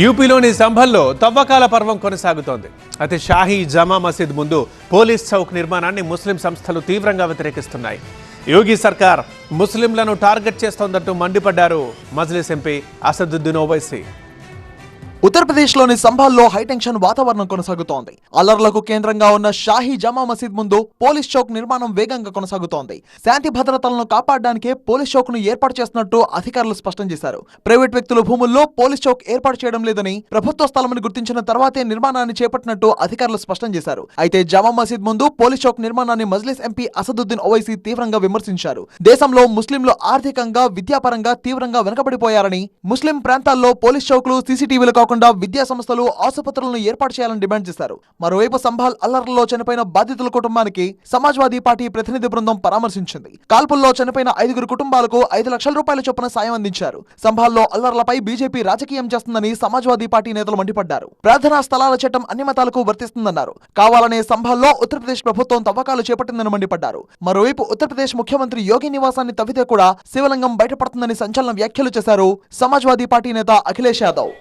యూపీలోని సంభల్లో తవ్వకాల పర్వం కొనసాగుతోంది. అయితే షాహీ జమా మసీద్ ముందు పోలీస్ చౌక్ నిర్మాణాన్ని ముస్లిం సంస్థలు తీవ్రంగా వ్యతిరేకిస్తున్నాయి. యోగి సర్కార్ ముస్లింలను టార్గెట్ చేస్తోందంటూ మండిపడ్డారు మజ్లిస్ ఎంపీ అసదుద్దీన్ ఓవైసీ. ఉత్తరప్రదేశ్లోని సంభాల్లో హైటెన్షన్ వాతావరణం కొనసాగుతోంది. అల్లర్లకు కేంద్రంగా ఉన్న షాహీ జమా మసీద్ ముందు పోలీస్ చౌక్ నిర్మాణం వేగంగా కొనసాగుతోంది. శాంతి భద్రతలను కాపాడడానికే పోలీస్ చౌక్ ను ఏర్పాటు చేస్తున్నట్టు అధికారులు స్పష్టం చేశారు. ప్రైవేట్ వ్యక్తుల భూముల్లో పోలీస్ చౌక్ ఏర్పాటు చేయడం లేదని, ప్రభుత్వ స్థలమని గుర్తించిన తర్వాతే నిర్మాణాన్ని చేపట్టినట్టు అధికారులు స్పష్టం చేశారు. అయితే జమా మసీద్ ముందు పోలీస్ చౌక్ నిర్మాణాన్ని మజ్లిస్ ఎంపీ అసదుద్దీన్ ఓవైసీ తీవ్రంగా విమర్శించారు. దేశంలో ముస్లింలు ఆర్థికంగా, విద్యాపరంగా తీవ్రంగా వెనుకబడిపోయారని, ముస్లిం ప్రాంతాల్లో పోలీస్ చౌక్లు, సీసీటీవీలు విద్యా సంస్థలు, ఆసుపత్రులను ఏర్పాటు చేయాలని డిమాండ్ చేశారు. మరోవైపు సంభాల్ అల్లర్లలో చనిపోయిన బాధితుల కుటుంబానికి సమాజ్వాదీ పార్టీ ప్రతినిధి బృందం పరామర్శించింది. కాల్పుల్లో చనిపోయిన 5 కుటుంబాలకు 5 లక్షల రూపాయల చొప్పున సాయం అందించారు. సంభాల్లో అల్లర్లపై బీజేపీ రాజకీయం చేస్తుందని సమాజ్వాదీ పార్టీ నేతలు మండిపడ్డారు. ప్రార్థనా స్థలాల చట్టం అన్ని మతాలకు వర్తిస్తుందన్నారు. కావాలనే సంభాల్లో ఉత్తరప్రదేశ్ ప్రభుత్వం తవ్వకాలు చేపట్టిందని మండిపడ్డారు. మరోవైపు ఉత్తరప్రదేశ్ ముఖ్యమంత్రి యోగి నివాసాన్ని తవ్వితే కూడా శివలింగం బయటపడుతుందని సంచలన వ్యాఖ్యలు చేశారు సమాజ్వాదీ పార్టీ నేత అఖిలేష్ యాదవ్.